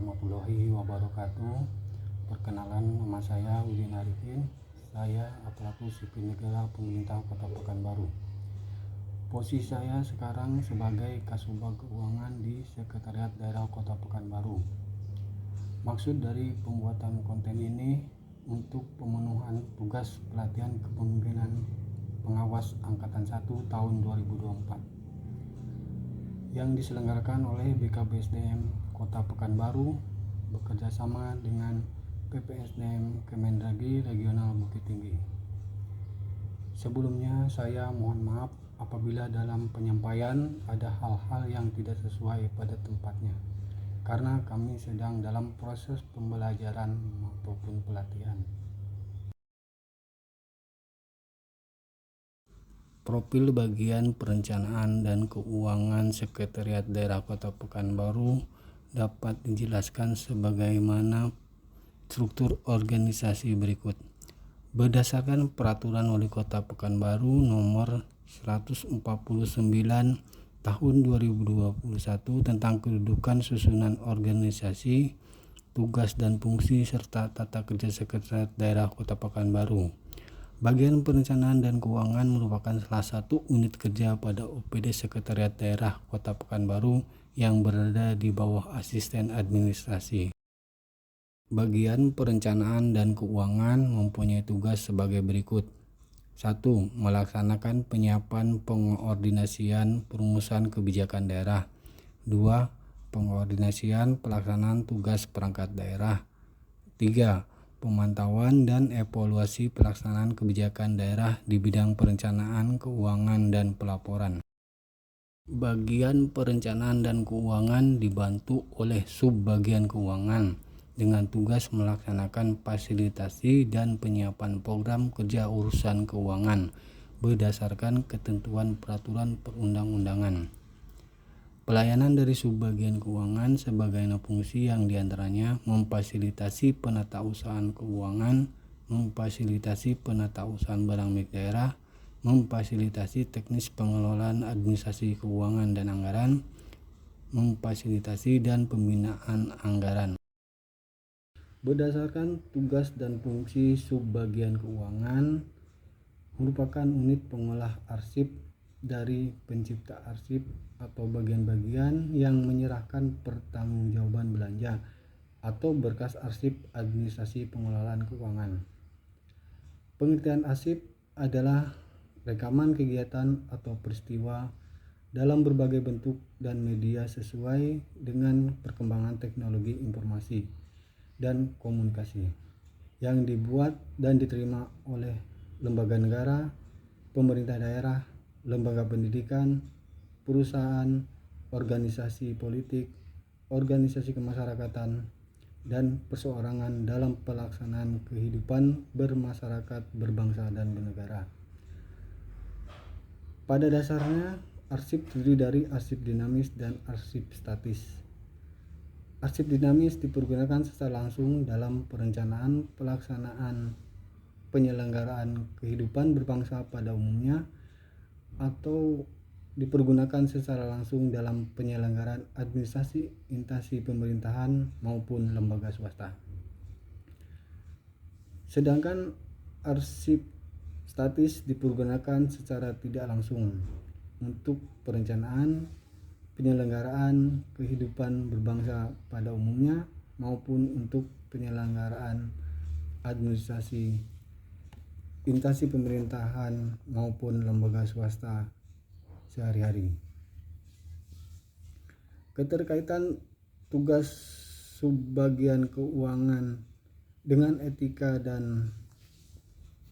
warahmatullahi wabarakatuh. Perkenalan, nama saya Udin Arifin. Saya aparatur sipil negara pemerintah Kota Pekanbaru. Posisi saya sekarang sebagai Kasubag Keuangan di Sekretariat Daerah Kota Pekanbaru. Maksud dari pembuatan konten ini untuk pemenuhan tugas pelatihan kepemimpinan pengawas Angkatan 1 tahun 2024 yang diselenggarakan oleh BKPSDM Kota Pekanbaru bekerjasama dengan PPSDM Kemendagri Regional Bukit Tinggi. Sebelumnya saya mohon maaf apabila dalam penyampaian ada hal-hal yang tidak sesuai pada tempatnya, karena kami sedang dalam proses pembelajaran maupun pelatihan. Profil bagian perencanaan dan keuangan Sekretariat Daerah Kota Pekanbaru dapat dijelaskan sebagaimana struktur organisasi berikut. Berdasarkan Peraturan Wali Kota Pekanbaru Nomor 149 Tahun 2021 tentang kedudukan susunan organisasi, tugas dan fungsi serta tata kerja Sekretariat Daerah Kota Pekanbaru. Bagian perencanaan dan keuangan merupakan salah satu unit kerja pada OPD Sekretariat Daerah Kota Pekanbaru yang berada di bawah asisten administrasi. Bagian perencanaan dan keuangan mempunyai tugas sebagai berikut. 1. Melaksanakan penyiapan pengordinasian perumusan kebijakan daerah. 2. Pengordinasian pelaksanaan tugas perangkat daerah. 3. Pemantauan dan evaluasi pelaksanaan kebijakan daerah di bidang perencanaan, keuangan, dan pelaporan. Bagian perencanaan dan keuangan dibantu oleh subbagian keuangan dengan tugas melaksanakan fasilitasi dan penyiapan program kerja urusan keuangan berdasarkan ketentuan peraturan perundang-undangan. Pelayanan dari subbagian keuangan sebagai fungsi yang diantaranya memfasilitasi penatausahaan keuangan, memfasilitasi penatausahaan barang milik daerah, memfasilitasi teknis pengelolaan administrasi keuangan dan anggaran, memfasilitasi dan pembinaan anggaran. Berdasarkan tugas dan fungsi subbagian keuangan merupakan unit pengolah arsip dari pencipta arsip atau bagian-bagian yang menyerahkan pertanggungjawaban belanja atau berkas arsip administrasi pengelolaan keuangan. Pengertian arsip adalah rekaman kegiatan atau peristiwa dalam berbagai bentuk dan media sesuai dengan perkembangan teknologi informasi dan komunikasi yang dibuat dan diterima oleh lembaga negara, pemerintah daerah, lembaga pendidikan, perusahaan, organisasi politik, organisasi kemasyarakatan, dan perseorangan dalam pelaksanaan kehidupan bermasyarakat, berbangsa, dan bernegara. Pada dasarnya, arsip terdiri dari arsip dinamis dan arsip statis. Arsip dinamis dipergunakan secara langsung dalam perencanaan pelaksanaan penyelenggaraan kehidupan berbangsa pada umumnya atau dipergunakan secara langsung dalam penyelenggaraan administrasi instansi pemerintahan maupun lembaga swasta. Sedangkan arsip statis dipergunakan secara tidak langsung untuk perencanaan penyelenggaraan kehidupan berbangsa pada umumnya maupun untuk penyelenggaraan administrasi instansi pemerintahan maupun lembaga swasta sehari-hari. Keterkaitan tugas subbagian keuangan dengan etika dan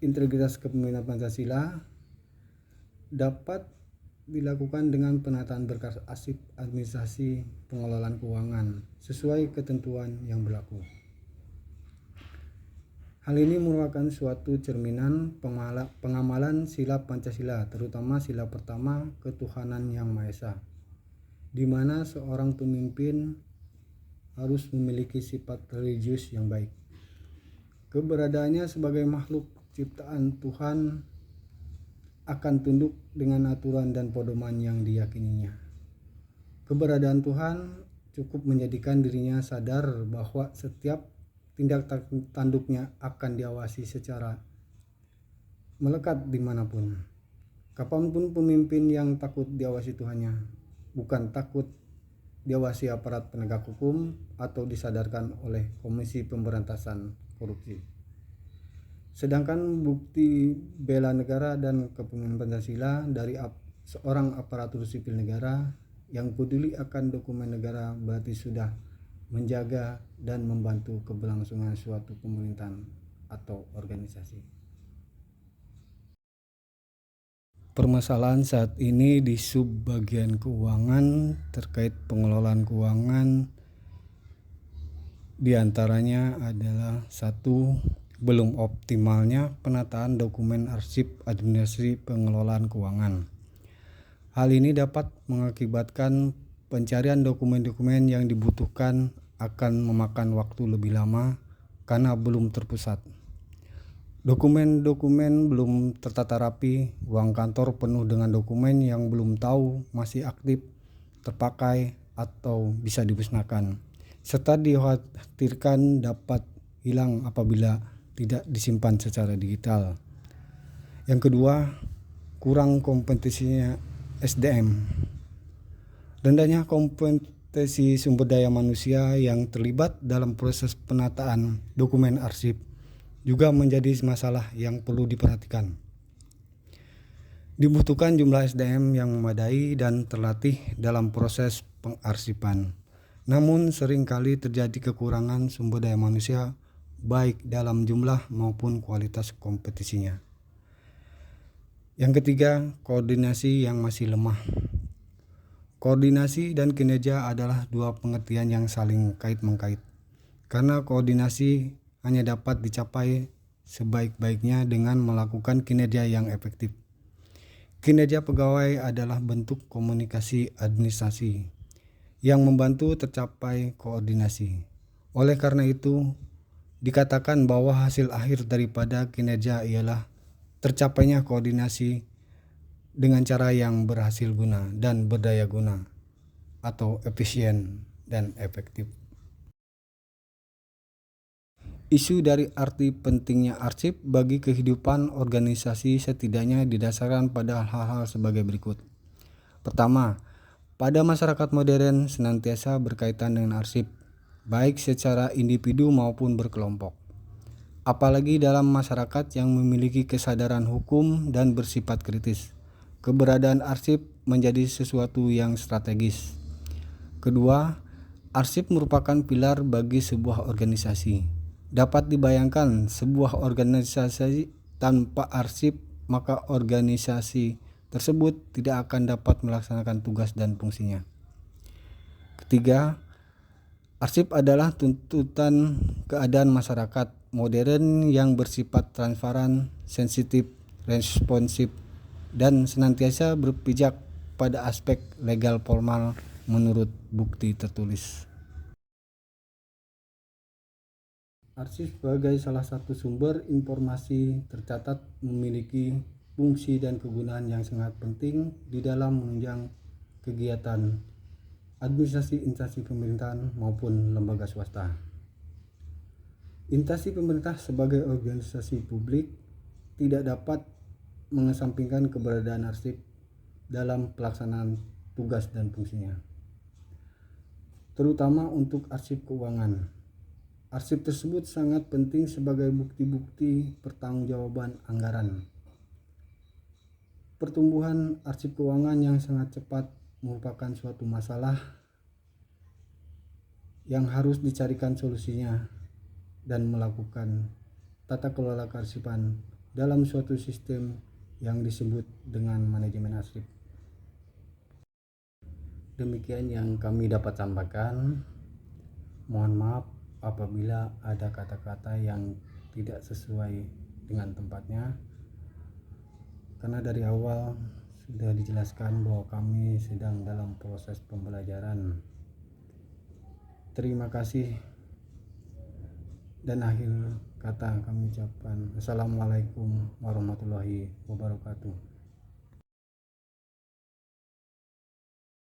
integritas kepemimpinan Pancasila dapat dilakukan dengan penataan berkas arsip administrasi pengelolaan keuangan sesuai ketentuan yang berlaku. Hal ini merupakan suatu cerminan pengamalan sila Pancasila, terutama sila pertama ketuhanan yang Maha Esa, di mana seorang pemimpin harus memiliki sifat religius yang baik. Keberadaannya sebagai makhluk ciptaan Tuhan akan tunduk dengan aturan dan pedoman yang diyakininya. Keberadaan Tuhan cukup menjadikan dirinya sadar bahwa setiap tindak tanduknya akan diawasi secara melekat dimanapun. Kapanpun pemimpin yang takut diawasi Tuhannya, bukan takut diawasi aparat penegak hukum atau disadarkan oleh Komisi Pemberantasan Korupsi. Sedangkan bukti bela negara dan kepemimpinan Pancasila dari seorang aparatur sipil negara yang peduli akan dokumen negara berarti sudah menjaga dan membantu keberlangsungan suatu pemerintahan atau organisasi. Permasalahan saat ini di subbagian keuangan terkait pengelolaan keuangan diantaranya adalah satu, belum optimalnya penataan dokumen arsip administrasi pengelolaan keuangan. Hal ini dapat mengakibatkan pencarian dokumen-dokumen yang dibutuhkan akan memakan waktu lebih lama karena belum terpusat. Dokumen-dokumen belum tertata rapi, ruang kantor penuh dengan dokumen yang belum tahu masih aktif, terpakai, atau bisa dimusnahkan, serta dikhawatirkan dapat hilang apabila tidak disimpan secara digital. Yang kedua, kurang kompetensinya SDM. Rendahnya kompetensi sumber daya manusia yang terlibat dalam proses penataan dokumen arsip juga menjadi masalah yang perlu diperhatikan. Dibutuhkan jumlah SDM yang memadai dan terlatih dalam proses pengarsipan. Namun seringkali terjadi kekurangan sumber daya manusia baik dalam jumlah maupun kualitas kompetisinya. Yang ketiga, koordinasi yang masih lemah. Koordinasi dan kinerja adalah dua pengertian yang saling kait-mengkait. Karena koordinasi hanya dapat dicapai sebaik-baiknya dengan melakukan kinerja yang efektif. Kinerja pegawai adalah bentuk komunikasi administrasi yang membantu tercapai koordinasi. Oleh karena itu, dikatakan bahwa hasil akhir daripada kinerja ialah tercapainya koordinasi dengan cara yang berhasil guna dan berdaya guna atau efisien dan efektif. Isu dari arti pentingnya arsip bagi kehidupan organisasi setidaknya didasarkan pada hal-hal sebagai berikut. Pertama, pada masyarakat modern senantiasa berkaitan dengan arsip, baik secara individu maupun berkelompok. Apalagi dalam masyarakat yang memiliki kesadaran hukum dan bersifat kritis, keberadaan arsip menjadi sesuatu yang strategis. Kedua, arsip merupakan pilar bagi sebuah organisasi. Dapat dibayangkan sebuah organisasi tanpa arsip, maka organisasi tersebut tidak akan dapat melaksanakan tugas dan fungsinya. Ketiga, arsip adalah tuntutan keadaan masyarakat modern yang bersifat transparan, sensitif, responsif, dan senantiasa berpijak pada aspek legal formal menurut bukti tertulis. Arsip sebagai salah satu sumber informasi tercatat memiliki fungsi dan kegunaan yang sangat penting di dalam menunjang kegiatan administrasi instansi pemerintahan maupun lembaga swasta. Instansi pemerintah sebagai organisasi publik tidak dapat mengesampingkan keberadaan arsip dalam pelaksanaan tugas dan fungsinya, terutama untuk arsip keuangan. Arsip tersebut sangat penting sebagai bukti-bukti pertanggungjawaban anggaran. Pertumbuhan arsip keuangan yang sangat cepat merupakan suatu masalah yang harus dicarikan solusinya dan melakukan tata kelola kearsipan dalam suatu sistem yang disebut dengan manajemen arsip. Demikian yang kami dapat sampaikan. Mohon maaf apabila ada kata-kata yang tidak sesuai dengan tempatnya, karena dari awal sudah dijelaskan bahwa kami sedang dalam proses pembelajaran. Terima kasih, dan akhir kata kami ucapkan Assalamualaikum warahmatullahi wabarakatuh.